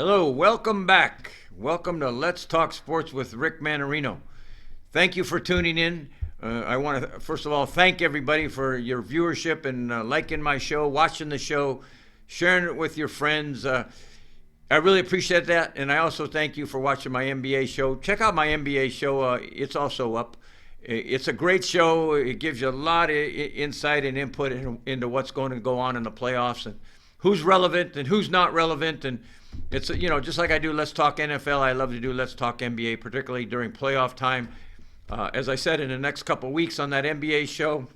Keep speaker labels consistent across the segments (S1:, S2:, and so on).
S1: Hello, welcome back. Welcome to Let's Talk Sports with Rick Manarino. Thank you for tuning in. I want to, first of all, thank everybody for your viewership and liking my show, watching the show, sharing it with your friends. I really appreciate that. And I also thank you for watching my NBA show. Check out my NBA show. It's also up. It's a great show. It gives you a lot of insight and input into what's going to go on in the playoffs and who's relevant and who's not relevant. And it's, just like I do Let's Talk NFL, I love to do Let's Talk NBA, particularly during playoff time. As I said, in the next couple of weeks on that NBA show,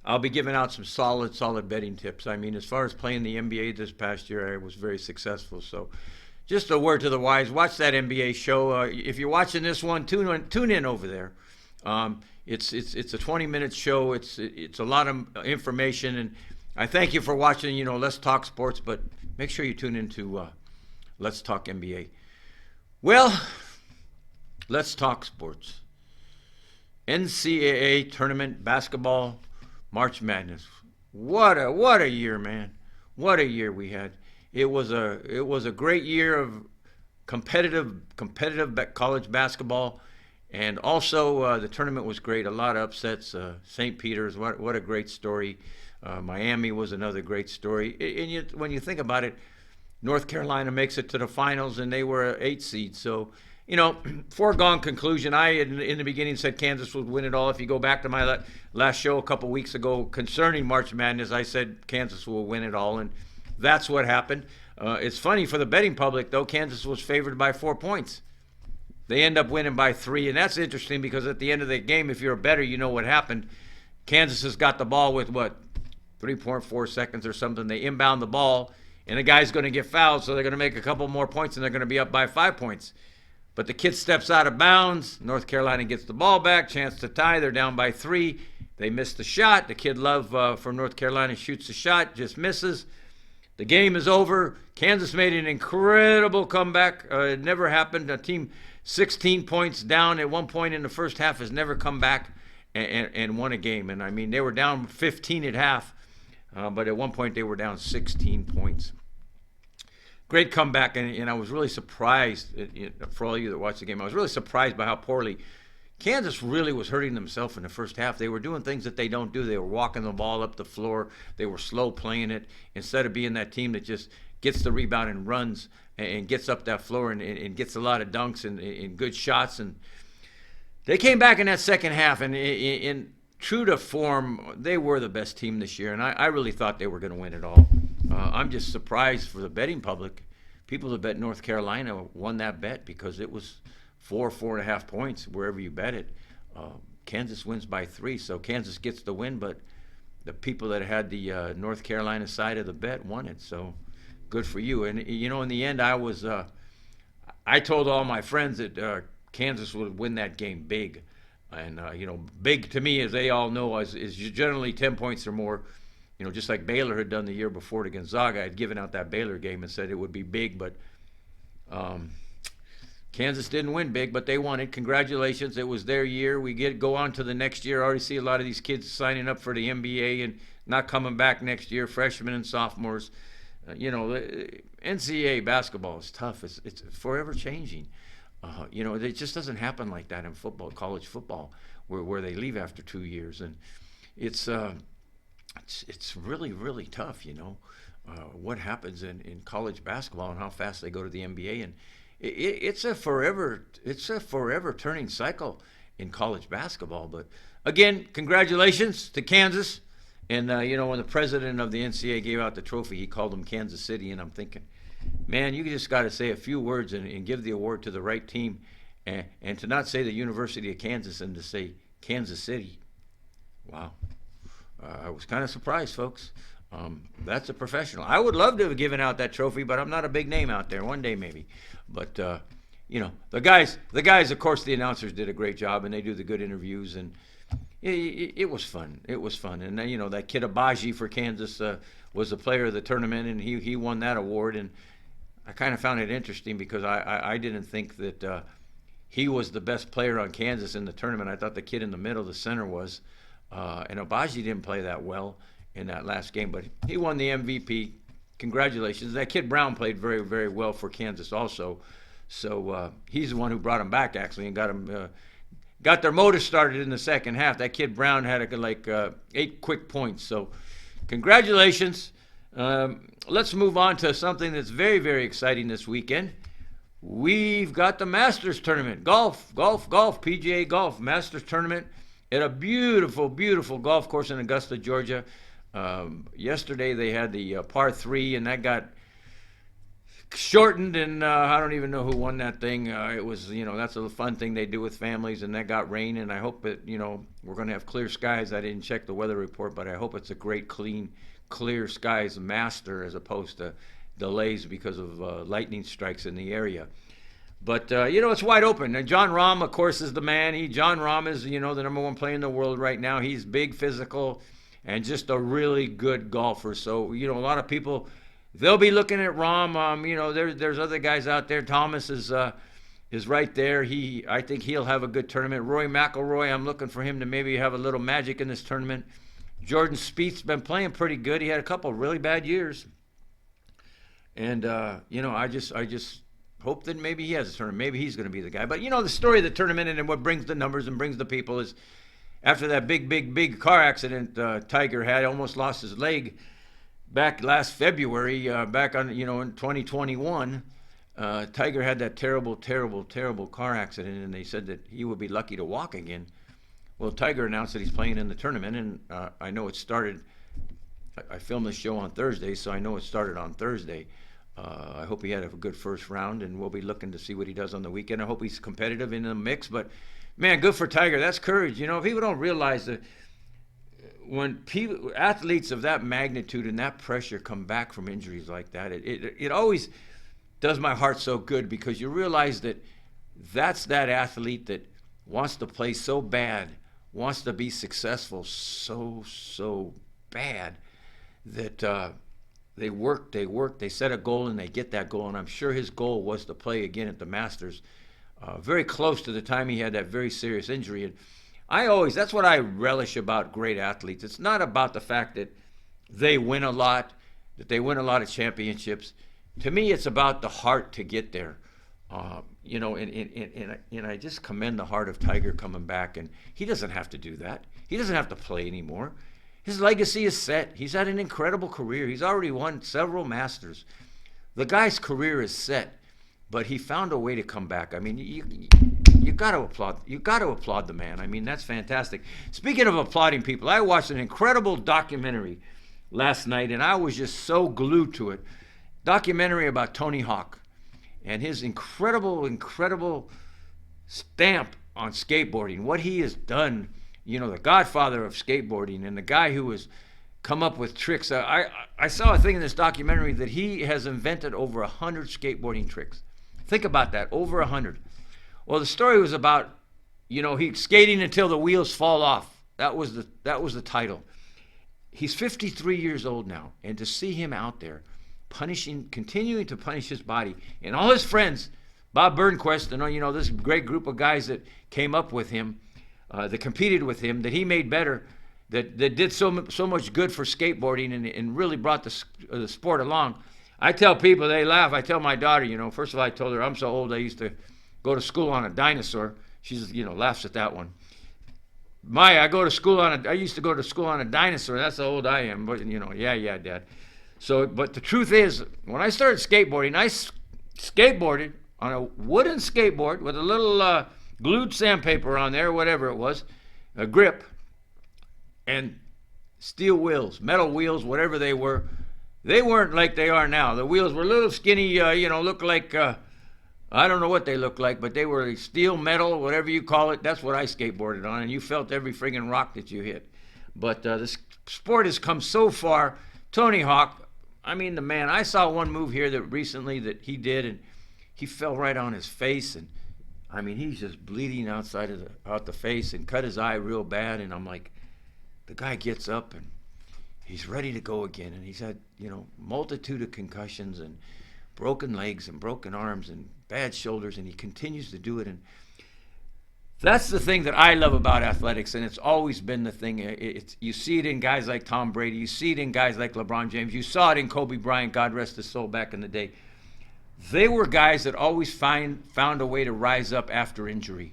S1: I'll be giving out some solid betting tips. I mean, as far as playing the NBA this past year, I was very successful. So just a word to the wise, watch that NBA show. If you're watching this one, tune in over there. It's a 20-minute show. It's a lot of information, and I thank you for watching, Let's Talk Sports, but make sure you tune into Let's Talk NBA. Well, let's talk sports. NCAA tournament basketball, March Madness. What a year, man! What a year we had. It was a great year of competitive college basketball, and also the tournament was great. A lot of upsets. St. Peter's, what a great story. Miami was another great story. And when you think about it, North Carolina makes it to the finals, and they were an 8 seed. So, foregone conclusion. I, in the beginning, said Kansas would win it all. If you go back to my last show a couple weeks ago concerning March Madness, I said Kansas will win it all, and that's what happened. It's funny for the betting public, though. Kansas was favored by 4 points. They end up winning by 3, and that's interesting because at the end of the game, if you're a bettor, you know what happened. Kansas has got the ball with, 3.4 seconds or something. They inbound the ball, and the guy's going to get fouled, so they're going to make a couple more points, and they're going to be up by 5 points. But the kid steps out of bounds. North Carolina gets the ball back, chance to tie. They're down by 3. They miss the shot. The kid Love from North Carolina shoots the shot, just misses. The game is over. Kansas made an incredible comeback. It never happened. A team 16 points down at one point in the first half has never come back and won a game. And, I mean, they were down 15 at half, but at one point they were down 16 points. Great comeback, and I was really surprised, for all of you that watched the game, I was really surprised by how poorly Kansas really was hurting themselves in the first half. They were doing things that they don't do. They were walking the ball up the floor. They were slow playing it instead of being that team that just gets the rebound and runs and gets up that floor and gets a lot of dunks and good shots. And they came back in that second half, and in true to form, they were the best team this year, and I really thought they were going to win it all. I'm just surprised for the betting public. People that bet North Carolina won that bet because it was 4.5 points wherever you bet it. Kansas wins by 3, so Kansas gets the win, but the people that had the North Carolina side of the bet won it, so good for you. And, in the end, I told all my friends that Kansas would win that game big. And, big to me, as they all know, is generally 10 points or more. Just like Baylor had done the year before to Gonzaga. I had given out that Baylor game and said it would be big, but Kansas didn't win big, but they won it. Congratulations. It was their year. We go on to the next year. I already see a lot of these kids signing up for the NBA and not coming back next year, freshmen and sophomores. NCAA basketball is tough. It's forever changing. It just doesn't happen like that in football, college football, where they leave after 2 years. And it's really, really tough, what happens in college basketball and how fast they go to the NBA. And it's a forever turning cycle in college basketball. But again, congratulations to Kansas. And when the president of the NCAA gave out the trophy, he called them Kansas City, and I'm thinking, man, you just got to say a few words and give the award to the right team, and to not say the University of Kansas and to say Kansas City. Wow. I was kind of surprised, folks. That's a professional. I would love to have given out that trophy, but I'm not a big name out there. One day maybe. But the guys, of course, the announcers did a great job, and they do the good interviews, and it was fun. It was fun. And that kid Abaji for Kansas was the player of the tournament, and he won that award. And I kind of found it interesting because I didn't think that he was the best player on Kansas in the tournament. I thought the kid in the middle, the center, was. And Abaji didn't play that well in that last game, but he won the MVP. congratulations. That kid Brown played very, very well for Kansas also. So he's the one who brought him back, actually, and got their motor started in the second half. That kid Brown had like 8 quick points. So congratulations. Let's move on to something that's very, very exciting this weekend. We've got the Masters tournament. Golf, PGA Golf Masters tournament at a beautiful, beautiful golf course in Augusta, Georgia. Yesterday they had the par 3, and that got shortened, and I don't even know who won that thing. It was, that's a fun thing they do with families, and that got rain, and I hope that, we're going to have clear skies. I didn't check the weather report, but I hope it's a great, clean, clear skies master as opposed to delays because of lightning strikes in the area. But, it's wide open. And Jon Rahm, of course, is the man. Jon Rahm is, the number 1 player in the world right now. He's big, physical, and just a really good golfer. So, a lot of people, they'll be looking at Rahm. There's other guys out there. Thomas is right there. I think he'll have a good tournament. Rory McIlroy, I'm looking for him to maybe have a little magic in this tournament. Jordan Spieth's been playing pretty good. He had a couple of really bad years. And, I just hope that maybe he has a tournament. Maybe he's going to be the guy. But, the story of the tournament and what brings the numbers and brings the people is after that big car accident Tiger had, almost lost his leg back last February, back on, in 2021. Tiger had that terrible car accident, and they said that he would be lucky to walk again. Well, Tiger announced that he's playing in the tournament, and I know it started. I filmed this show on Thursday, so I know it started on Thursday. I hope he had a good first round, and we'll be looking to see what he does on the weekend. I hope he's competitive in the mix, but, man, good for Tiger. That's courage. People don't realize that when athletes of that magnitude and that pressure come back from injuries like that, it always does my heart so good, because you realize that that's that athlete that wants to play so bad, wants to be successful so bad, that they work, they set a goal, and they get that goal. And I'm sure his goal was to play again at the Masters, very close to the time he had that very serious injury. And that's what I relish about great athletes. It's not about the fact that they win a lot, that they win a lot of championships. To me, it's about the heart to get there. And I just commend the heart of Tiger coming back. And he doesn't have to do that. He doesn't have to play anymore. His legacy is set. He's had an incredible career. He's already won several Masters. The guy's career is set, but he found a way to come back. I mean, you got to applaud. You got to applaud the man. I mean, that's fantastic. Speaking of applauding people, I watched an incredible documentary last night, and I was just so glued to it. Documentary about Tony Hawk and his incredible stamp on skateboarding. What he has done. The godfather of skateboarding, and the guy who has come up with tricks. I saw a thing in this documentary that he has invented over 100 skateboarding tricks. Think about that, over 100. Well, the story was about, he's skating until the wheels fall off. That was the title. He's 53 years old now, and to see him out there continuing to punish his body, and all his friends, Bob Burnquist, and this great group of guys that came up with him, that competed with him, that he made better, that did so much good for skateboarding and really brought the sport along. I tell people, they laugh. I tell my daughter, first of all, I told her I'm so old I used to go to school on a dinosaur. She just, laughs at that one. Maya, I used to go to school on a dinosaur. That's how old I am. But, yeah, Dad. So, but the truth is, when I started skateboarding, I skateboarded on a wooden skateboard with a little glued sandpaper on there, whatever it was, a grip, and steel wheels, metal wheels, whatever they were. They weren't like they are now. The wheels were a little skinny, looked like, I don't know what they looked like, but they were steel, metal, whatever you call it. That's what I skateboarded on, and you felt every friggin' rock that you hit. But this sport has come so far. Tony Hawk, I mean, the man, I saw one move here that recently that he did, and he fell right on his face, and I mean, he's just bleeding out the face and cut his eye real bad. And I'm like, the guy gets up and he's ready to go again. And he's had, multitude of concussions and broken legs and broken arms and bad shoulders. And he continues to do it. And That's the thing that I love about athletics, and it's always been the thing. You see it in guys like Tom Brady. You see it in guys like LeBron James. You saw it in Kobe Bryant, God rest his soul, back in the day. They were guys that always found a way to rise up after injury,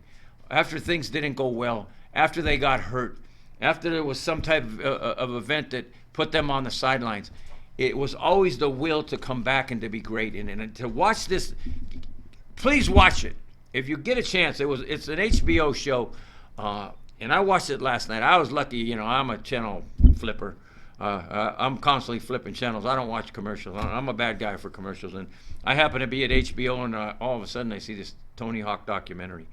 S1: after things didn't go well, after they got hurt, after there was some type of event that put them on the sidelines. It was always the will to come back and to be great. And to watch this, please watch it. If you get a chance, it's an HBO show, and I watched it last night. I was lucky, I'm a channel flipper. I'm constantly flipping channels. I don't watch commercials. I'm a bad guy for commercials. And I happen to be at HBO, and all of a sudden I see this Tony Hawk documentary.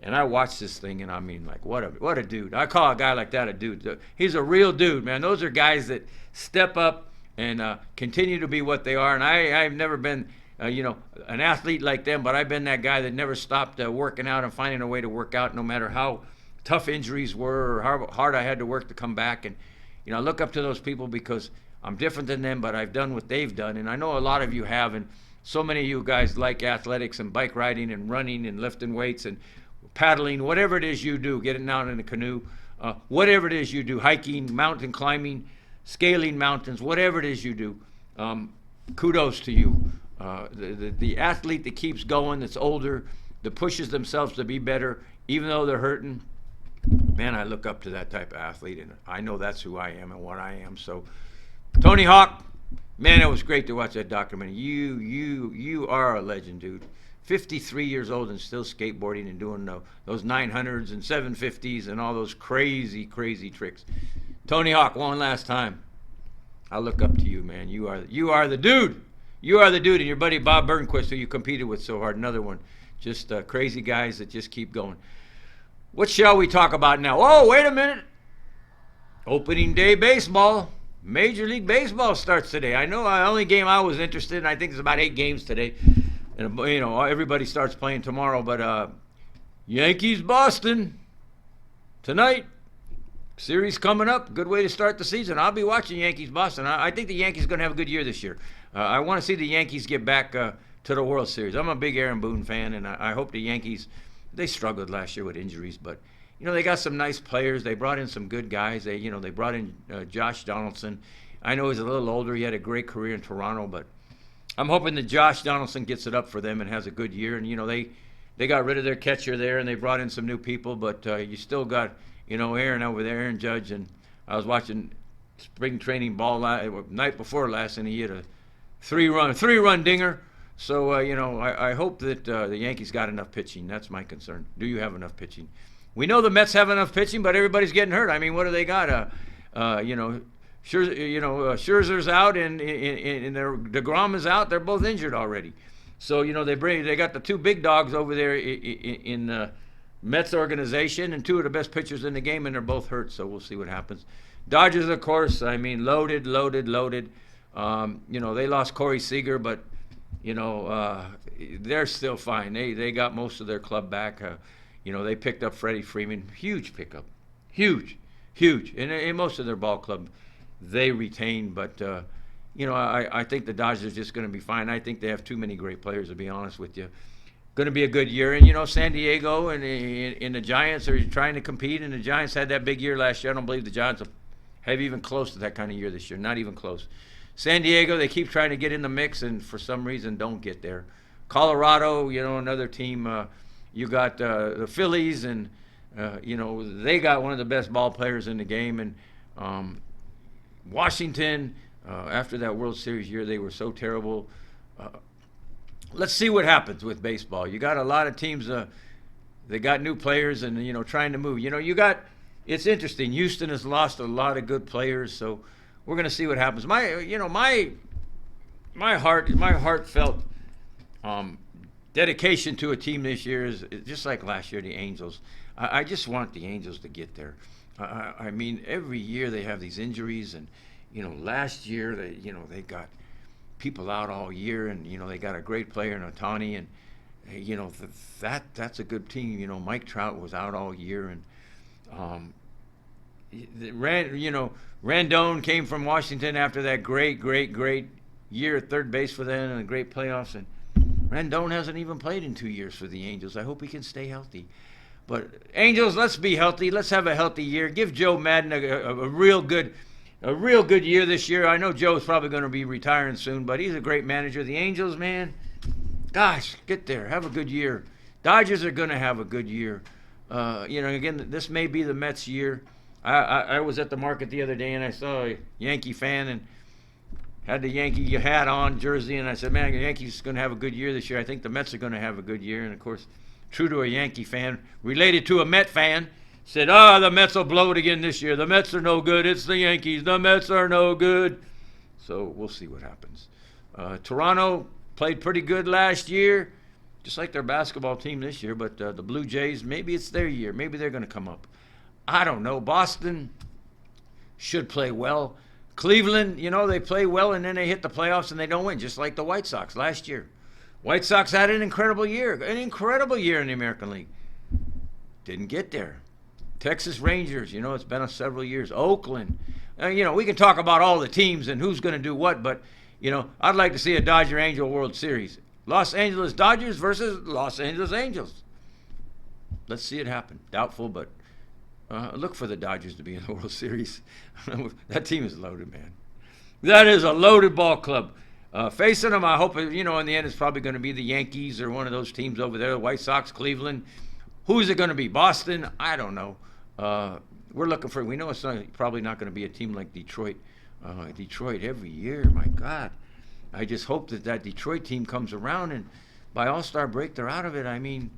S1: And I watched this thing, and I mean, like, what a dude. I call a guy like that a dude. He's a real dude, man. Those are guys that step up and continue to be what they are. And I've never been, an athlete like them, but I've been that guy that never stopped working out and finding a way to work out no matter how tough injuries were or how hard I had to work to come back. And I look up to those people because I'm different than them, but I've done what they've done. And I know a lot of you have, and so many of you guys like athletics and bike riding and running and lifting weights and paddling, whatever it is you do, getting out in a canoe, whatever it is you do, hiking, mountain climbing, scaling mountains, whatever it is you do, kudos to you. The athlete that keeps going, that's older, that pushes themselves to be better, even though they're hurting, man, I look up to that type of athlete, and I know that's who I am and what I am. So, Tony Hawk, man, it was great to watch that documentary. You are a legend, dude. 53 years old and still skateboarding and doing those 900s and 750s and all those crazy, crazy tricks. Tony Hawk, one last time, I look up to you, man. You are the dude. You are the dude, and your buddy Bob Burnquist, who you competed with so hard, another one. Just crazy guys that just keep going. What shall we talk about now? Oh, wait a minute. Opening day baseball. Major League Baseball starts today. I know the only game I was interested in, I think there's about 8 games today. And, everybody starts playing tomorrow. But Yankees, Boston, tonight. Series coming up. Good way to start the season. I'll be watching Yankees, Boston. I think the Yankees are going to have a good year this year. I want to see the Yankees get back to the World Series. I'm a big Aaron Boone fan, and I hope the Yankees, they struggled last year with injuries, but they got some nice players. They brought in some good guys. They brought in Josh Donaldson. I know he's a little older. He had a great career in Toronto, but I'm hoping that Josh Donaldson gets it up for them and has a good year. And they got rid of their catcher there, and they brought in some new people, but you still got Aaron over there, Aaron Judge. And I was watching spring training ball night before last, and he hit a three-run dinger. So, I hope that the Yankees got enough pitching. That's my concern. Do you have enough pitching? We know the Mets have enough pitching, but everybody's getting hurt. I mean, what do they got? Scherzer's out, and DeGrom is out. They're both injured already. So, they got the 2 big dogs over there in Mets organization, and 2 of the best pitchers in the game, and they're both hurt. So we'll see what happens. Dodgers, of course, loaded. They lost Corey Seager, but they're still fine. They got most of their club back. They picked up Freddie Freeman. Huge pickup. Huge. And most of their ball club, they retained. But, I think the Dodgers are just going to be fine. I think they have too many great players, to be honest with you. Going to be a good year. And, San Diego and the Giants are trying to compete. And the Giants had that big year last year. I don't believe the Giants have even close to that kind of year this year. Not even close. San Diego, they keep trying to get in the mix, and for some reason don't get there. Colorado, another team. You got the Phillies, and they got one of the best ball players in the game. And Washington, after that World Series year, they were so terrible. Let's see what happens with baseball. You got a lot of teams. They got new players, and trying to move. It's interesting. Houston has lost a lot of good players, so we're going to see what happens. My heartfelt dedication to a team this year is just like last year, the Angels. I just want the Angels to get there. I mean, every year they have these injuries, and last year they got people out all year, and they got a great player in Ohtani, and that's a good team. Mike Trout was out all year, and Rendon came from Washington after that great year at third base for them and the great playoffs. And Rendon hasn't even played in 2 years for the Angels. I hope he can stay healthy. But Angels, let's be healthy. Let's have a healthy year. Give Joe Madden a real good year this year. I know Joe's probably going to be retiring soon, but he's a great manager. The Angels, man, gosh, get there. Have a good year. Dodgers are going to have a good year. Again, this may be the Mets' year. I was at the market the other day and I saw a Yankee fan and had the Yankee hat on, jersey, and I said, man, the Yankees are going to have a good year this year. I think the Mets are going to have a good year. And, of course, true to a Yankee fan, related to a Met fan, said, the Mets will blow it again this year. The Mets are no good. It's the Yankees. The Mets are no good. So we'll see what happens. Toronto played pretty good last year, just like their basketball team this year. But the Blue Jays, maybe it's their year. Maybe they're going to come up. I don't know. Boston should play well. Cleveland, they play well and then they hit the playoffs and they don't win, just like the White Sox last year. White Sox had an incredible year in the American League. Didn't get there. Texas Rangers, it's been several years. Oakland, we can talk about all the teams and who's going to do what, but, I'd like to see a Dodger-Angel World Series. Los Angeles Dodgers versus Los Angeles Angels. Let's see it happen. Doubtful, but look for the Dodgers to be in the World Series. That team is loaded, man. That is a loaded ball club. Facing them, I hope, in the end, it's probably going to be the Yankees or one of those teams over there, the White Sox, Cleveland. Who's it going to be? Boston? I don't know. We're looking for, we know it's probably not going to be a team like Detroit. Detroit every year, my God. I just hope that Detroit team comes around and by All-Star break, they're out of it. I mean,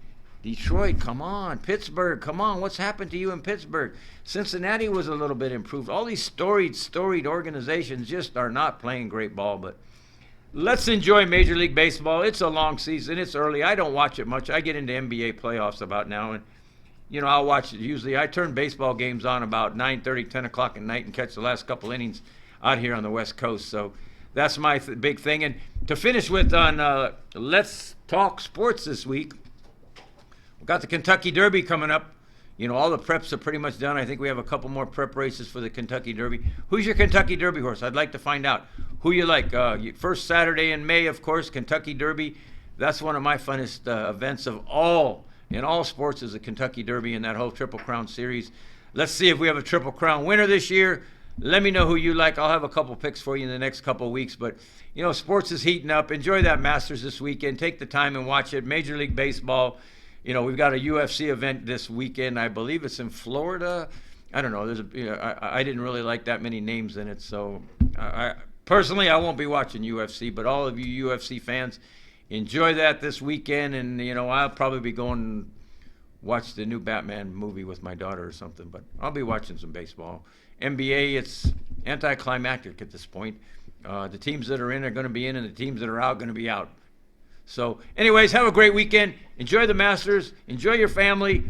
S1: Detroit, come on. Pittsburgh, come on. What's happened to you in Pittsburgh? Cincinnati was a little bit improved. All these storied organizations just are not playing great ball. But let's enjoy Major League Baseball. It's a long season. It's early. I don't watch it much. I get into NBA playoffs about now. And, I'll watch it. Usually I turn baseball games on about 9:30, 10 o'clock at night and catch the last couple innings out here on the West Coast. So that's my big thing. And to finish with on Let's Talk Sports this week, we've got the Kentucky Derby coming up. All the preps are pretty much done. I think we have a couple more prep races for the Kentucky Derby. Who's your Kentucky Derby horse? I'd like to find out who you like. First Saturday in May, of course, Kentucky Derby. That's one of my funnest events of all, in all sports, is the Kentucky Derby and that whole Triple Crown series. Let's see if we have a Triple Crown winner this year. Let me know who you like. I'll have a couple picks for you in the next couple of weeks. But, sports is heating up. Enjoy that Masters this weekend. Take the time and watch it. Major League Baseball. We've got a UFC event this weekend. I believe it's in Florida. I don't know. I didn't really like that many names in it. So, personally, I won't be watching UFC. But all of you UFC fans, enjoy that this weekend. And, I'll probably be going watch the new Batman movie with my daughter or something. But I'll be watching some baseball. NBA, it's anticlimactic at this point. The teams that are in are going to be in, and the teams that are out are going to be out. So, anyways, have a great weekend. Enjoy the Masters. Enjoy your family.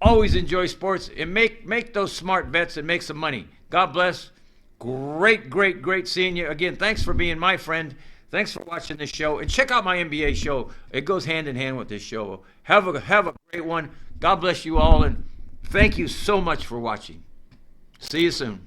S1: Always enjoy sports. And make those smart bets and make some money. God bless. Great seeing you. Again, thanks for being my friend. Thanks for watching this show. And check out my NBA show. It goes hand in hand with this show. Have a great one. God bless you all. And thank you so much for watching. See you soon.